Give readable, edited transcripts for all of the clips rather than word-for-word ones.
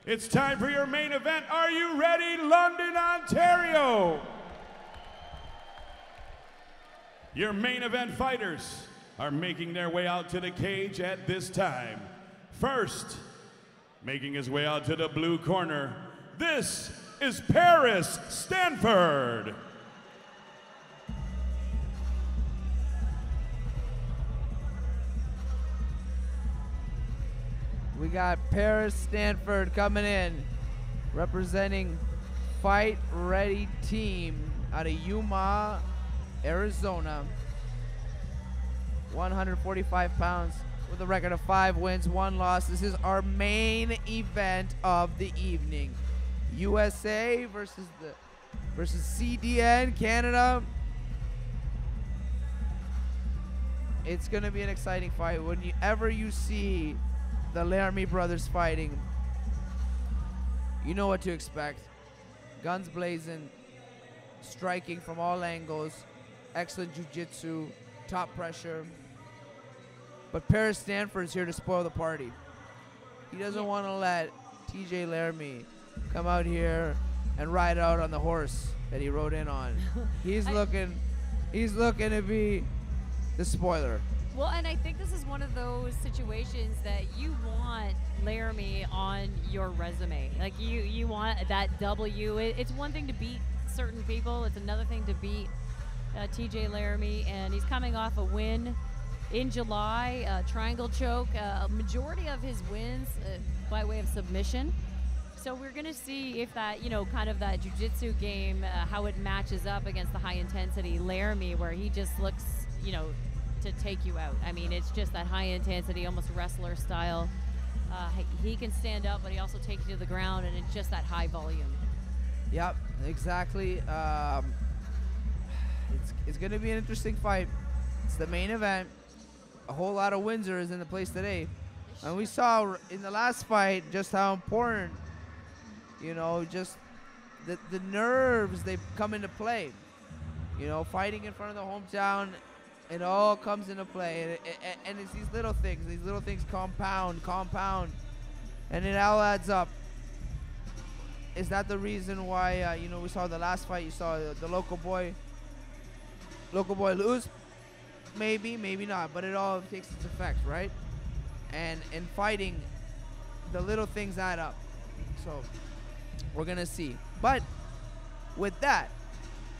It's time for your main event. Are you ready, London, Ontario? Your main event fighters are making their way out to the cage at this time. First, making his way out to the blue corner, this is Paris Stanford. We got Paris Stanford coming in, representing Fight Ready Team out of Yuma, Arizona. 145 pounds with a record of 5 wins, 1 loss. This is our main event of the evening. USA versus CDN, Canada. It's gonna be an exciting fight. Whenever you see the Laramie brothers fighting, you know what to expect. Guns blazing, striking from all angles, excellent jiu-jitsu, top pressure. But Paris Stanford's here to spoil the party. He doesn't want to let TJ Laramie come out here and ride out on the horse that he rode in on. He's looking to be the spoiler. Well, and I think this is one of those situations that you want Laramie on your resume. Like you want that W. It's one thing to beat certain people. It's another thing to beat TJ Laramie, and he's coming off a win in July, triangle choke. A majority of his wins by way of submission. So we're going to see if that, kind of that jiu-jitsu game, how it matches up against the high-intensity Laramie, where he just looks, to take you out. I mean, it's just that high-intensity, almost wrestler style. He can stand up, but he also takes you to the ground, and it's just that high volume. Yep, exactly. It's going to be an interesting fight. It's the main event. A whole lot of Windsors in the place today. And we saw in the last fight just how important, just the nerves, they come into play. Fighting in front of the hometown, it all comes into play. And it's these little things compound, and it all adds up. Is that the reason why, we saw the last fight, you saw the local boy lose? Maybe, maybe not, but it all takes its effect, right? And in fighting, the little things add up. So we're gonna see. But with that,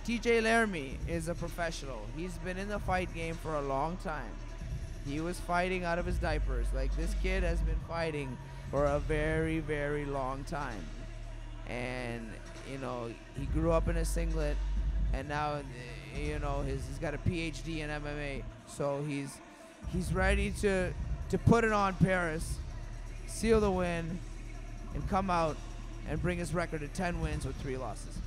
TJ Laramie is a professional. He's been in the fight game for a long time. He was fighting out of his diapers. Like, this kid has been fighting for a very, very long time. And, he grew up in a singlet, and now, he's got a PhD in MMA. So he's ready to put it on Paris, seal the win, and come out and bring his record to 10 wins with 3 losses.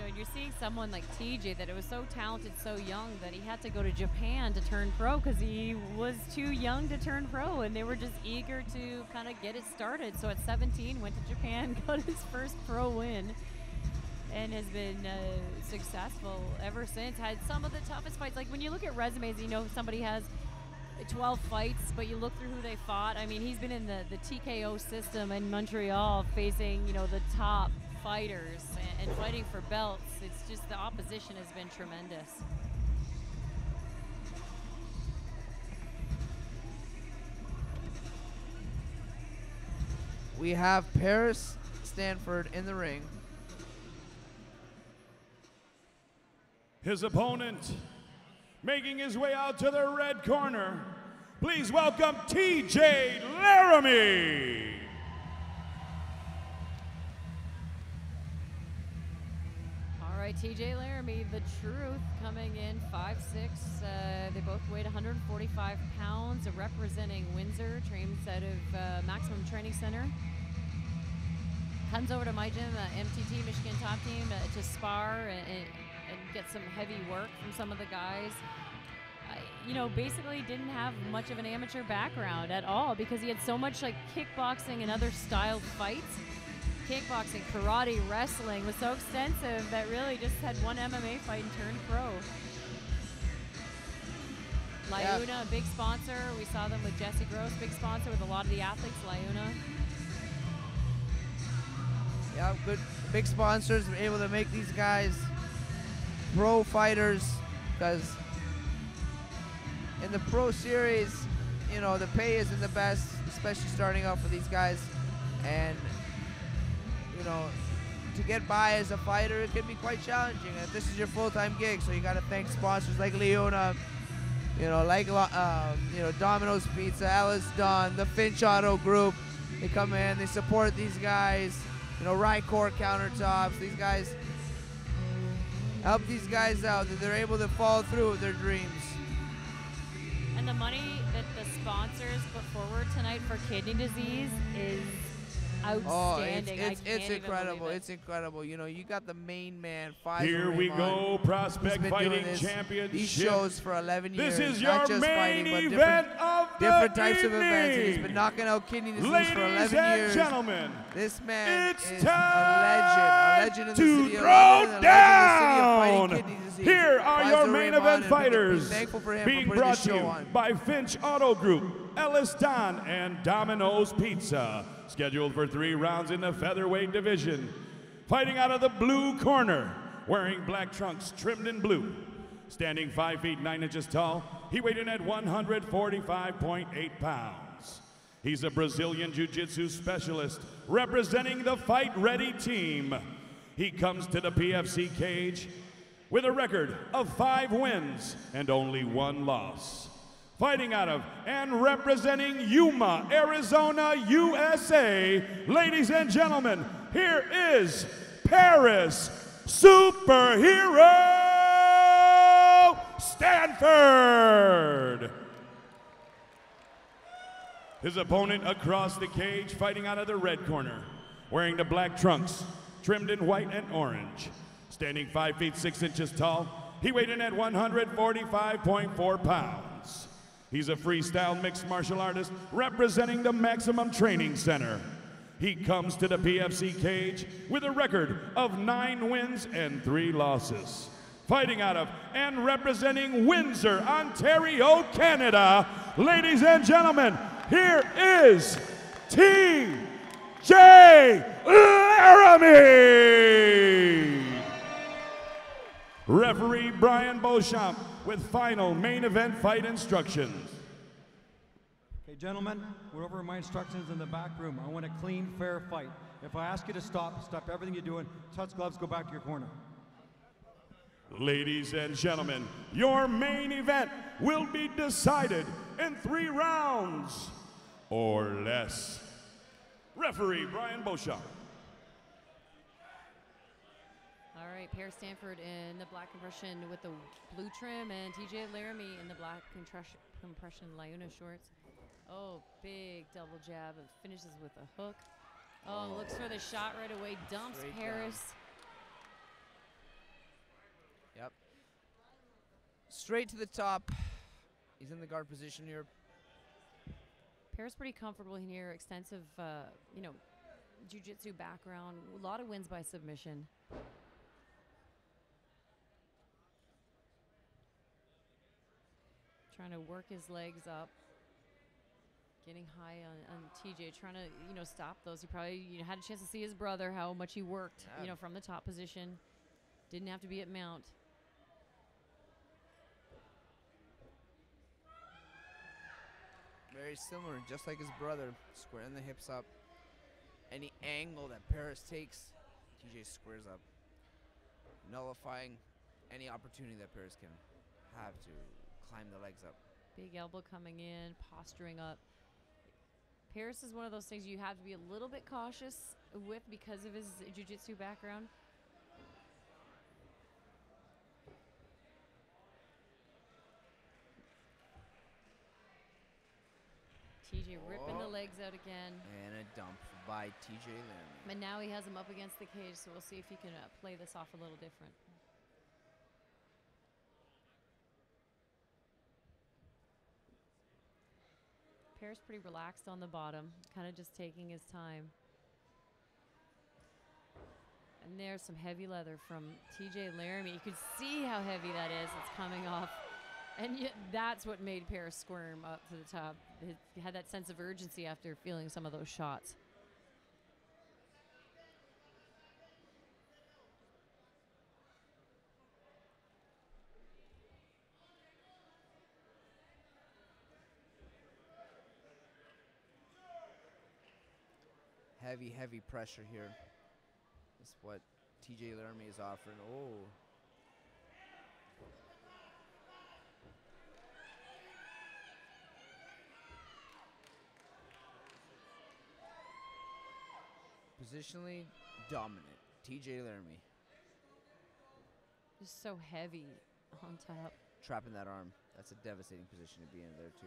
And you're seeing someone like TJ that was so talented, so young, that he had to go to Japan to turn pro because he was too young to turn pro, and they were just eager to kind of get it started. So at 17, went to Japan, got his first pro win, and has been successful ever since. Had some of the toughest fights. Like, when you look at resumes, somebody has 12 fights, but you look through who they fought. I mean, he's been in the TKO system in Montreal, facing, the top fighters and fighting for belts. It's just the opposition has been tremendous. We have Paris Stanford in the ring. His opponent, making his way out to the red corner, please welcome TJ Laramie. All right, TJ Laramie, the truth, coming in 5'6". They both weighed 145 pounds, representing Windsor, trains out of Maximum Training Center. Comes over to my gym, MTT, Michigan Top Team, to spar and get some heavy work from some of the guys. Basically didn't have much of an amateur background at all, because he had so much like kickboxing and other style fights. Kickboxing, karate, wrestling was so extensive that really just had one MMA fight and turned pro. Launa, a big sponsor. We saw them with Jesse Gross, big sponsor with a lot of the athletes, Launa. Yeah, good big sponsors were able to make these guys pro fighters, because in the pro series, you know, the pay isn't the best, especially starting out for these guys. And, you know, to get by as a fighter, it can be quite challenging. And this is your full-time gig, so you got to thank sponsors like Leona, you know, like you know, Domino's Pizza, Ellis Dunn, the Finch Auto Group. They come in, they support these guys. You know, Rycor Countertops. These guys help these guys out, that they're able to follow through with their dreams. And the money that the sponsors put forward tonight for kidney disease is outstanding. It's incredible. It's incredible. You know, you got the main man, Faisal Here we Rahman. go, Prospect He's been Fighting doing this, Championship. these shows for 11 years. This is not your just main fighting, but event of the different types of events. And he's evening. been knocking out kidney disease Ladies for 11 and years. gentlemen, This man it's is time a legend in the to city of throw London, and a legend in the city of down. fighting kidney disease. Here are your Faisal main Rahman, event and fighters, be thankful for him being for putting brought this to show you on. by Finch Auto Group, Ellis Don, and Domino's Pizza. Scheduled for 3 rounds in the featherweight division. Fighting out of the blue corner, wearing black trunks trimmed in blue. Standing 5 feet 9 inches tall, he weighed in at 145.8 pounds. He's a Brazilian Jiu-Jitsu specialist representing the Fight Ready team. He comes to the PFC cage with a record of 5 wins and only 1 loss. Fighting out of and representing Yuma, Arizona, USA, ladies and gentlemen, here is Paris Superhero Stanford. His opponent across the cage, fighting out of the red corner, wearing the black trunks, trimmed in white and orange. Standing 5 feet 6 inches tall, he weighed in at 145.4 pounds. He's a freestyle mixed martial artist representing the Maximum Training Center. He comes to the PFC cage with a record of 9 wins and 3 losses. Fighting out of and representing Windsor, Ontario, Canada, ladies and gentlemen, here is TJ Laramie. Referee Brian Beauchamp with final main event fight instructions. Okay, gentlemen, we're over my instructions in the back room. I want a clean, fair fight. If I ask you to stop, stop everything you're doing, touch gloves, go back to your corner. Ladies and gentlemen, your main event will be decided in 3 rounds or less. Referee Brian Beauchamp. All right, Paris Stanford in the black compression with the blue trim, and TJ Laramie in the black compression Launa shorts. Oh, big double jab and finishes with a hook. Oh, looks for the shot right away, dumps Straight Paris. Yep. Straight to the top. He's in the guard position here. Paris pretty comfortable in here, extensive, you know, jiu-jitsu background, a lot of wins by submission. Trying to work his legs up, getting high on TJ, trying to, you know, stop those. He probably, you know, had a chance to see his brother, how much he worked, you know, from the top position. Didn't have to be at mount. Very similar, just like his brother, squaring the hips up. Any angle that Paris takes, TJ squares up, nullifying any opportunity that Paris can have to climb the legs up. Big elbow coming in, posturing up. Paris is one of those things you have to be a little bit cautious with because of his jiu-jitsu background. TJ ripping the legs out again. And a dump by TJ Laramie. But now he has him up against the cage, so we'll see if he can play this off a little different. Paris pretty relaxed on the bottom, kind of just taking his time. And there's some heavy leather from TJ Laramie. You can see how heavy that is. It's coming off. And yet that's what made Paris squirm up to the top. He had that sense of urgency after feeling some of those shots. heavy, heavy pressure here. That's what TJ Laramie is offering. Oh. Positionally dominant, TJ Laramie. Just so heavy on top. Trapping that arm. That's a devastating position to be in there, too.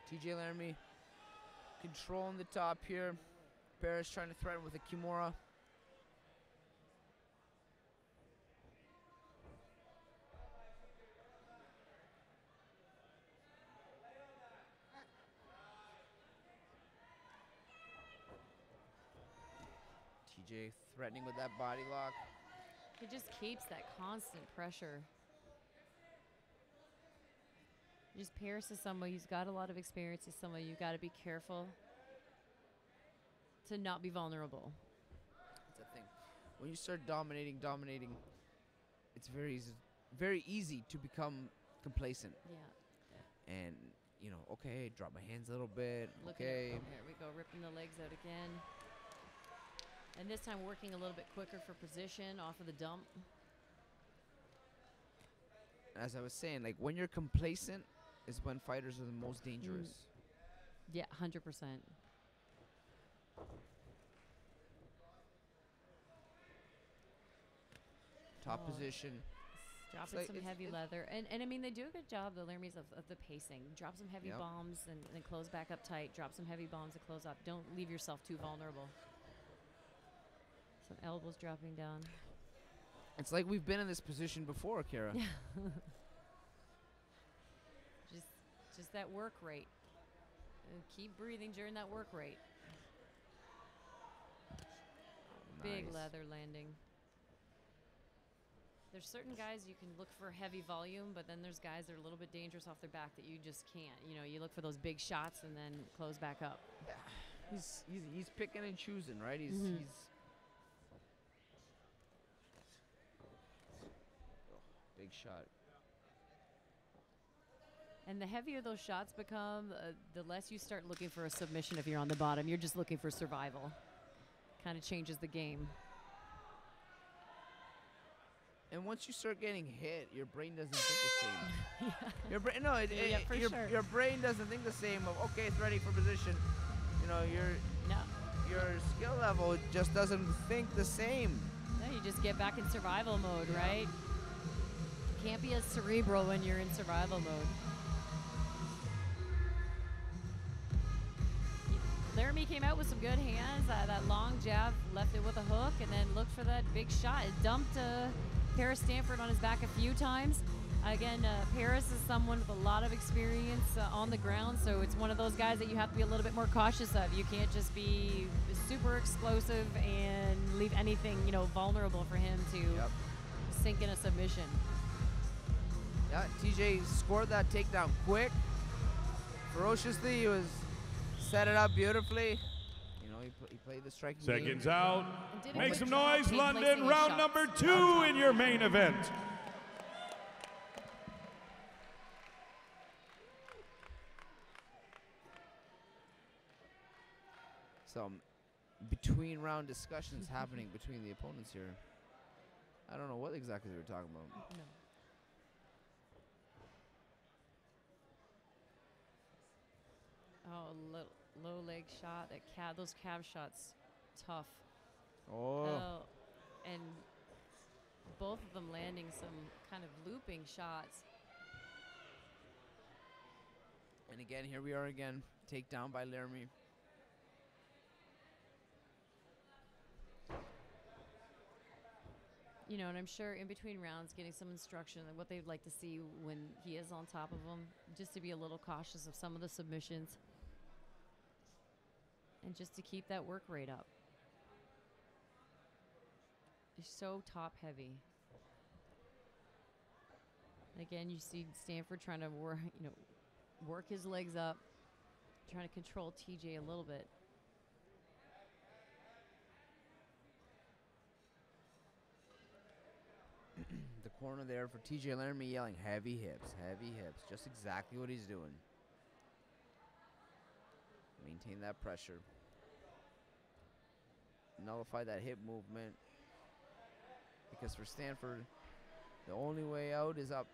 TJ Laramie controlling the top here. Paris trying to threaten with a Kimura. TJ threatening with that body lock. It just keeps that constant pressure. Just Paris is someone who's got a lot of experience. He's someone you've got to be careful to not be vulnerable. That's the thing. When you start dominating, it's very easy to become complacent. Yeah. And, you know, okay, drop my hands a little bit. There we go, ripping the legs out again. And this time working a little bit quicker for position off of the dump. As I was saying, like when you're complacent is when fighters are the most dangerous. Yeah, 100%. Top position. Dropping some heavy leather. And I mean, they do a good job, the Laramies, of the pacing. Drop some heavy bombs and then close back up tight. Drop some heavy bombs and close up. Don't leave yourself too vulnerable. Some elbows dropping down. It's like we've been in this position before, Kara. Yeah. just that work rate. Keep breathing during that work rate. Big Nice. leather landing. There's certain guys you can look for heavy volume, but then there's guys that are a little bit dangerous off their back that you just can't. You know, you look for those big shots and then close back up. Yeah. He's picking and choosing, right? He's big shot. And the heavier those shots become, the less you start looking for a submission if you're on the bottom. You're just looking for survival. Kind of changes the game. And once you start getting hit, your brain doesn't think the same. Yeah. Your brain, sure. Your brain doesn't think the same of, okay, it's ready for position. You know, your skill level just doesn't think the same. No, you just get back in survival mode, right? You can't be as cerebral when you're in survival mode. Laramie came out with some good hands. That long jab, left it with a hook, and then looked for that big shot. It dumped Paris Stanford on his back a few times. Again, Paris is someone with a lot of experience on the ground, so it's one of those guys that you have to be a little bit more cautious of. You can't just be super explosive and leave anything, vulnerable for him to sink in a submission. Yeah, TJ scored that takedown quick, ferociously. He was set it up beautifully. You know, he played the striking game. Seconds out. Make some noise, Keep London. placing Round his number shots. 2 in your main event. Some between round discussions happening between the opponents here. I don't know what exactly they were talking about. No. Oh, low leg shot. Those calf shots, tough. Oh. And both of them landing some kind of looping shots. And again, here we are again. Takedown by Laramie. And I'm sure in between rounds getting some instruction on what they'd like to see when he is on top of them, just to be a little cautious of some of the submissions. And just to keep that work rate up. He's so top heavy. Again, you see Stanford trying to work his legs up, trying to control TJ a little bit. corner there for TJ Laramie yelling heavy hips, just exactly what he's doing. Maintain that pressure. Nullify that hip movement. Because for Stanford, the only way out is up.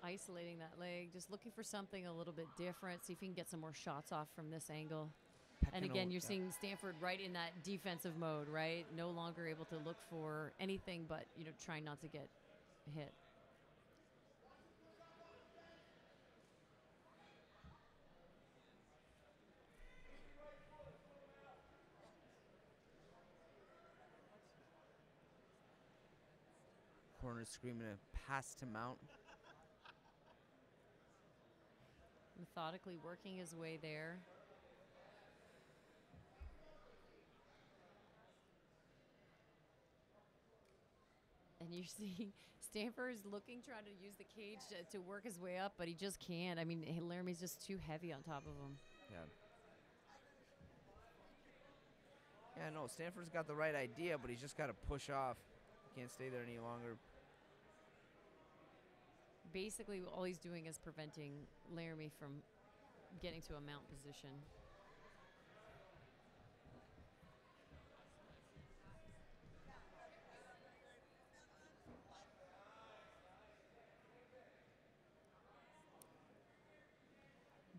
Isolating that leg, just looking for something a little bit different, see if he can get some more shots off from this angle. And again, you're seeing Stanford right in that defensive mode, right? No longer able to look for anything but, trying not to get hit. Corner screaming a pass to Mount. Methodically working his way there. And you're seeing Stanford's trying to use the cage to work his way up, but he just can't. I mean, Laramie's just too heavy on top of him. Yeah. Yeah, no, Stanford's got the right idea, but he's just got to push off. He can't stay there any longer. Basically, all he's doing is preventing Laramie from getting to a mount position.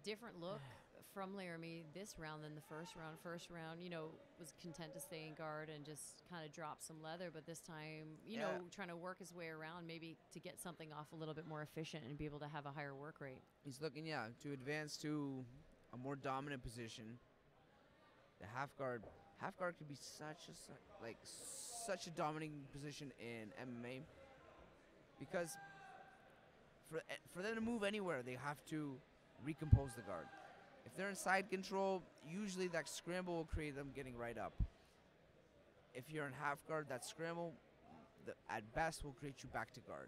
Different look from Laramie this round than the first round. First round, was content to stay in guard and just kind of drop some leather. But this time, trying to work his way around maybe to get something off a little bit more efficient and be able to have a higher work rate. He's looking, to advance to a more dominant position. The half guard could be such a dominating position in MMA because for them to move anywhere, they have to recompose the guard. If they're in side control, usually that scramble will create them getting right up. If you're in half guard, that scramble, at best, will create you back to guard.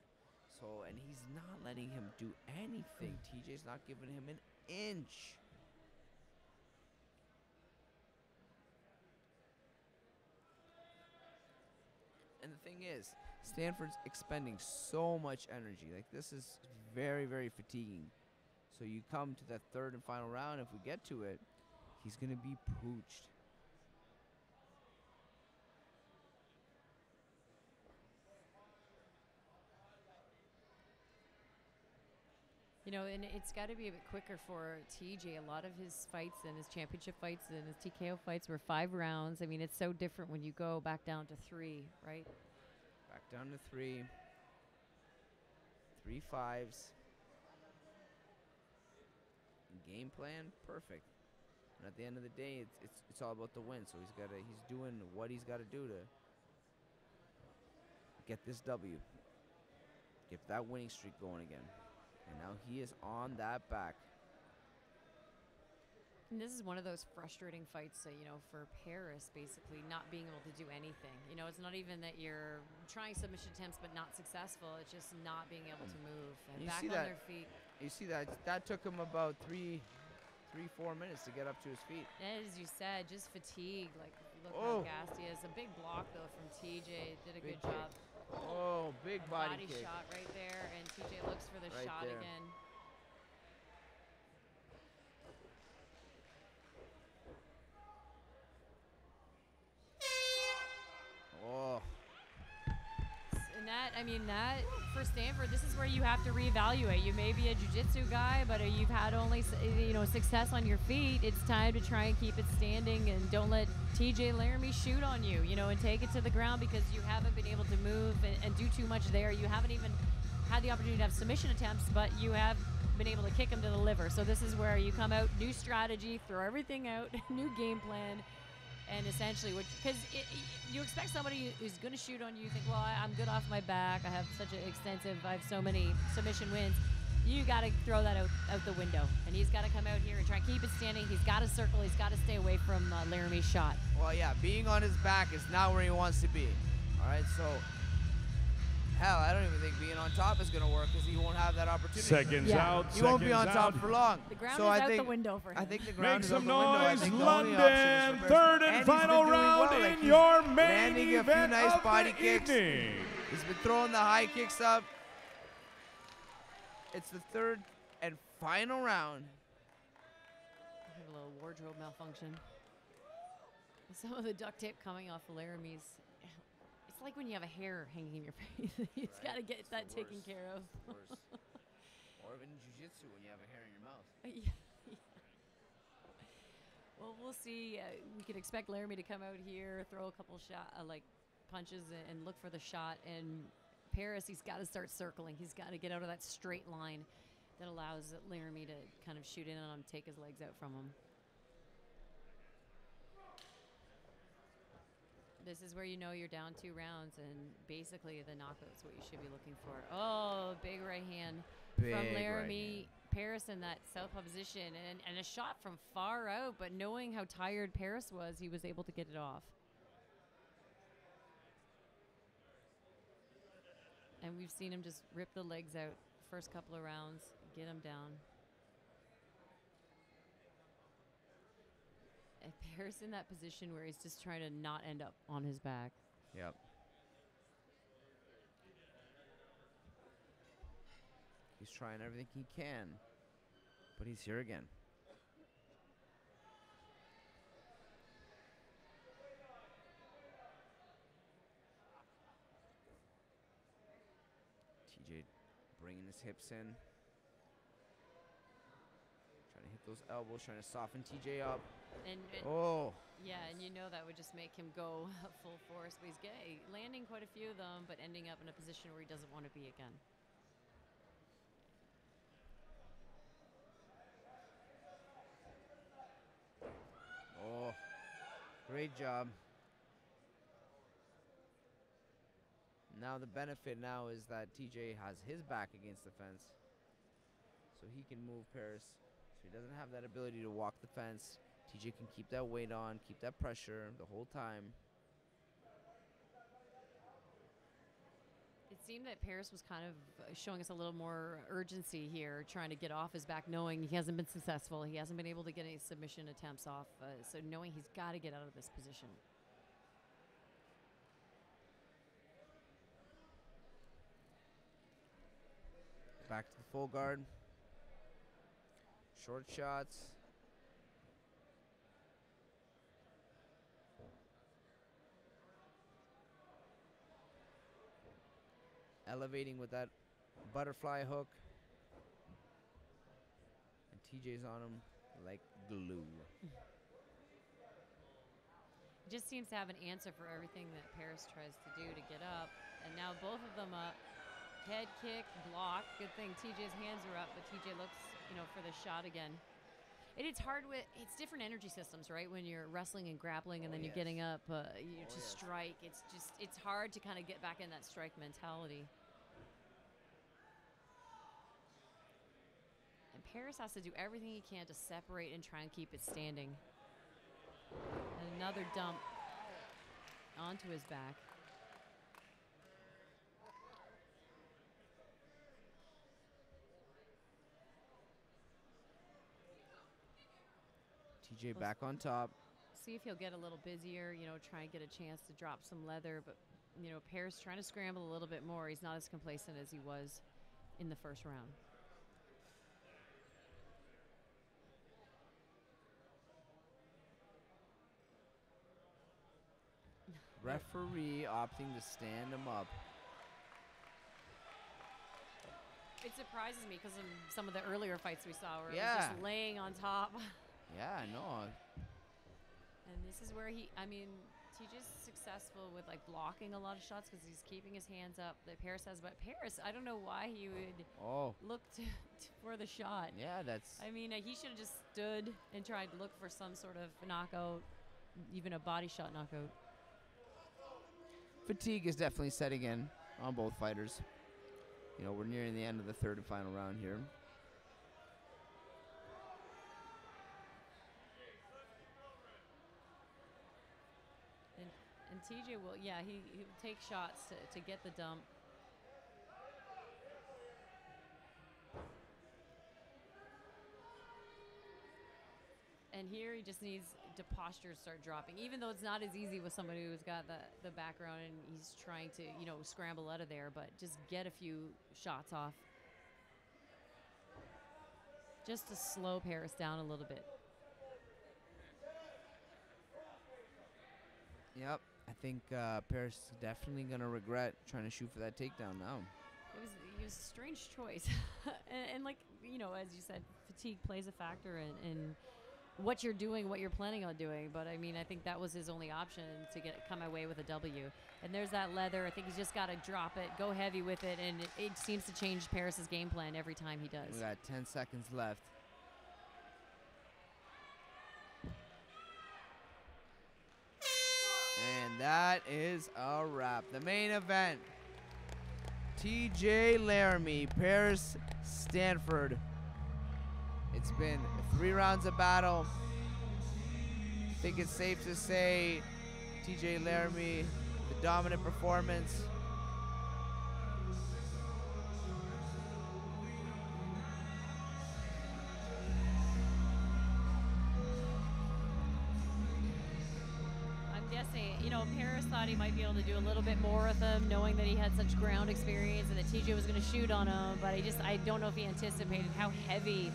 So, and he's not letting him do anything. TJ's not giving him an inch. And the thing is, Stanford's expending so much energy. Like, this is very, very fatiguing. So you come to that third and final round, if we get to it, he's going to be pooched. And it's got to be a bit quicker for TJ. A lot of his fights and his championship fights and his TKO fights were 5 rounds. I mean, it's so different when you go back down to 3, right? Back down to 3. 3 5s. Game plan, perfect. And at the end of the day, it's all about the win. So he's doing what he's got to do to get this W. Get that winning streak going again. And now he is on that back. And this is one of those frustrating fights, for Paris, basically not being able to do anything. It's not even that you're trying submission attempts but not successful. It's just not being able to move and back on their feet. You see that took him about 3-4 minutes to get up to his feet. And as you said, just fatigue. Like, look how gassed he is. A big block, though, from TJ. Did a good job. Oh, big body kick. Shot right there, and TJ looks for the shot again. Oh. And that for Stanford, this is where you have to reevaluate. You may be a jiu-jitsu guy, but you've had only success on your feet. It's time to try and keep it standing and don't let TJ Laramie shoot on you, and take it to the ground because you haven't been able to move and do too much there. You haven't even had the opportunity to have submission attempts, but you have been able to kick him to the liver. So this is where you come out, new strategy, throw everything out, new game plan. And essentially, because you expect somebody who's going to shoot on you, you think, well, I'm good off my back. I have I have so many submission wins. You got to throw that out the window. And he's got to come out here and try and keep it standing. He's got to circle. He's got to stay away from Laramie's shot. Well, yeah, being on his back is not where he wants to be. All right, so Hell, I don't even think being on top is going to work because he won't have that opportunity. Seconds Yeah. out. He won't be seconds on top out. for long. The ground so is I out think, the window for him. I think the Make ground is some out the window. I noise, think the only option is London. for Third Paris. and he's final been doing round well. Like, in he's your main landing a few event nice of body the kicks. evening. He's been throwing the high kicks up. It's the third and final round. I have a little wardrobe malfunction. Some of the duct tape coming off Laramie's. It's like when you have a hair hanging in your face. You just got to get that taken care of. Or even in jiu-jitsu when you have a hair in your mouth. Yeah. Well, we'll see. We could expect Laramie to come out here, throw a couple punches, and look for the shot. And Paris, he's got to start circling. He's got to get out of that straight line that allows Laramie to kind of shoot in on him, take his legs out from him. This is where you know you're down 2 rounds, and basically the knockout's what you should be looking for. Oh, big right hand from Laramie. Paris in that southpaw position, and a shot from far out, but knowing how tired Paris was, he was able to get it off. And we've seen him just rip the legs out first couple of rounds, get him down. And Paris in that position where he's just trying to not end up on his back. Yep. He's trying everything he can, but he's here again. TJ bringing his hips in. Trying to hit those elbows, trying to soften TJ up. And Oh. yeah, and you know that would just make him go full force. But he's landing quite a few of them, but ending up in a position where he doesn't want to be again. Oh, great job. Now the benefit now is that TJ has his back against the fence, so he can move Paris. So he doesn't have that ability to walk the fence. TJ can keep that weight on, keep that pressure the whole time. It seemed that Paris was kind of showing us a little more urgency here, trying to get off his back, knowing he hasn't been successful. He hasn't been able to get any submission attempts off, so knowing he's got to get out of this position. Back to the full guard. Short shots. Elevating with that butterfly hook. And TJ's on him like glue. He just seems to have an answer for everything that Paris tries to do to get up. And now both of them up. Head kick, block. Good thing TJ's hands are up, but TJ looks, for the shot again. It's hard it's different energy systems, right? When you're wrestling and grappling and then you're getting up to strike. It's hard to kind of get back in that strike mentality. And Paris has to do everything he can to separate and try and keep it standing. And another dump onto his back. TJ back on top. See if he'll get a little busier, try and get a chance to drop some leather. But, Paris trying to scramble a little bit more. He's not as complacent as he was in the first round. Referee opting to stand him up. It surprises me because in some of the earlier fights we saw where he was Yeah. just laying on top. Yeah, I know. And this is where TJ's successful with blocking a lot of shots because he's keeping his hands up that Paris has. But Paris, I don't know why he would look for the shot. Yeah, that's... I mean, he should have just stood and tried to look for some sort of knockout, even a body shot knockout. Fatigue is definitely setting in on both fighters. We're nearing the end of the third and final round here. And TJ will, he'll take shots to get the dump. And here he just needs to posture start dropping, even though it's not as easy with somebody who's got the background and he's trying to, you know, scramble out of there, but just get a few shots off. Just to slow Paris down a little bit. Yep. I think Paris is definitely going to regret trying to shoot for that takedown now. It was a strange choice. and like, you know, as you said, fatigue plays a factor in what you're doing, what you're planning on doing. But I mean, I think that was his only option to come away with a W. And there's that leather. I think he's just got to drop it, go heavy with it, and it seems to change Paris's game plan every time he does. We got 10 seconds left. And that is a wrap. The main event. TJ Laramie, Paris Stanford. It's been 3 rounds of battle. I think it's safe to say TJ Laramie, the dominant performance. I'm guessing, you know, Paris thought he might be able to do a little bit more with him, knowing that he had such ground experience and that TJ was going to shoot on him, but I don't know if he anticipated how heavy,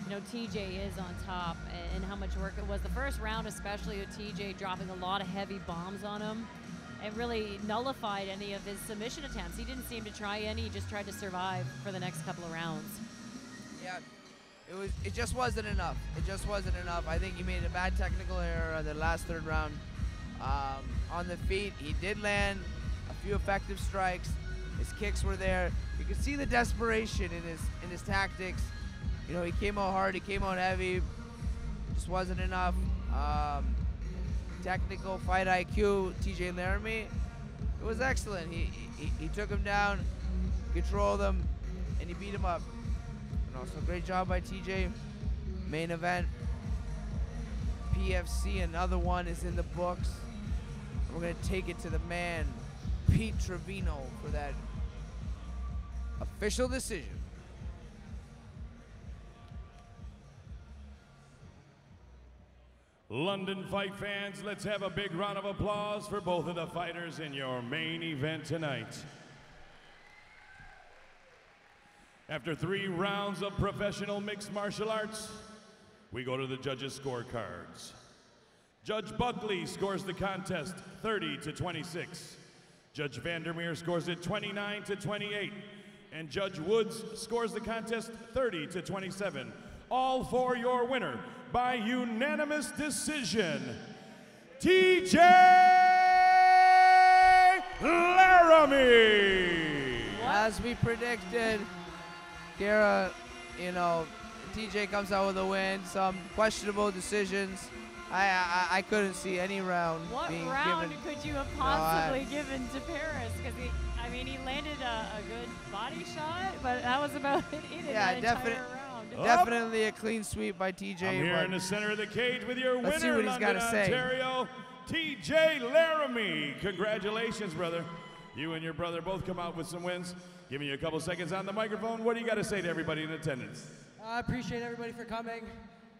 you know, TJ is on top and how much work it was. The first round, especially with TJ dropping a lot of heavy bombs on him and really nullified any of his submission attempts. He didn't seem to try any, he just tried to survive for the next couple of rounds. Yeah, it just wasn't enough. It just wasn't enough. I think he made a bad technical error the last 3rd round. On the feet, he did land a few effective strikes. His kicks were there. You could see the desperation in his tactics. You know, he came out hard, he came out heavy. Just wasn't enough. Technical fight IQ, TJ Laramie, it was excellent. He took him down, controlled him, and he beat him up. And also, great job by TJ. Main event, PFC, another one is in the books. We're going to take it to the man, Pete Trevino, for that official decision. London fight fans, let's have a big round of applause for both of the fighters in your main event tonight. After 3 rounds of professional mixed martial arts, we go to the judges' scorecards. Judge Buckley scores the contest 30-26. Judge Vandermeer scores it 29-28. And Judge Woods scores the contest 30-27. All for your winner by unanimous decision, TJ Laramie. As we predicted, Kara, you know, TJ comes out with a win. Some questionable decisions. I couldn't see any round being round given. could you have possibly given to Paris? Because he landed a good body shot, but that was about it in that entire round. Definitely a clean sweep by TJ. I'm here in the center of the cage with your winner, see what he's London, gotta say. Ontario, TJ Laramie. Congratulations, brother. You and your brother both come out with some wins. Giving you a couple seconds on the microphone. What do you got to say to everybody in attendance? I appreciate everybody for coming.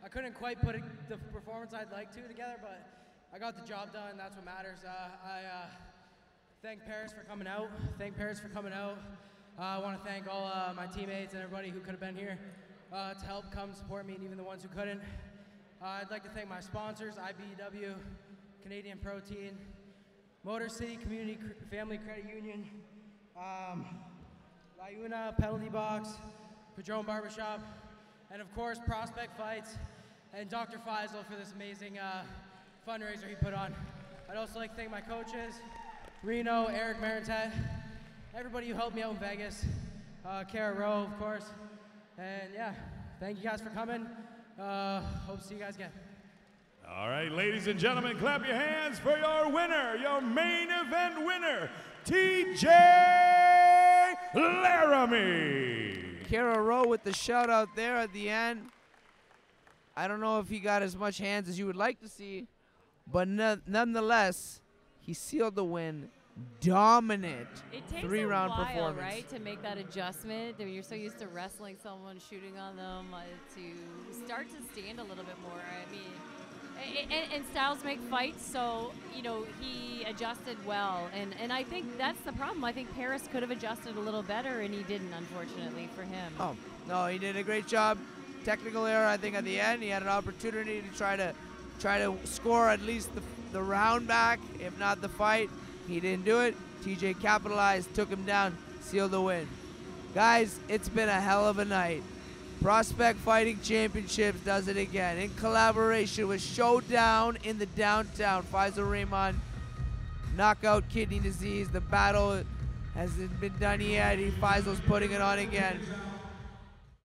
I couldn't quite put the performance I'd like to together, but I got the job done. That's what matters. I thank Paris for coming out. I want to thank all my teammates and everybody who could have been here to help come support me, and even the ones who couldn't. I'd like to thank my sponsors, IBEW, Canadian Protein, Motor City Community Family Credit Union, Layuna Penalty Box, Padron Barbershop, and of course Prospect Fights, and Dr. Faisal for this amazing fundraiser he put on. I'd also like to thank my coaches, Reno, Eric Marentet, everybody who helped me out in Vegas, Kara Rowe, of course, and yeah, thank you guys for coming. Hope to see you guys again. All right, ladies and gentlemen, clap your hands for your winner, your main event winner, TJ Laramie. Kara Rowe with the shout out there at the end. I don't know if he got as much hands as you would like to see, but nonetheless, he sealed the win dominant It takes three-round a while, performance. right, to make that adjustment. You're so used to wrestling someone, shooting on them, to start to stand a little bit more. I mean, and styles make fights, so, you know, he adjusted well. And I think that's the problem. I think Paris could have adjusted a little better, and he didn't, unfortunately, for him. Oh, no, he did a great job. Technical error, I think, at the end. He had an opportunity to try to score at least the round back, if not the fight. He didn't do it. TJ capitalized, took him down, sealed the win. Guys, it's been a hell of a night. Prospect Fighting Championships does it again in collaboration with Showdown in the Downtown. Faisal Rahman, knockout kidney disease. The battle hasn't been done yet. Faisal's putting it on again.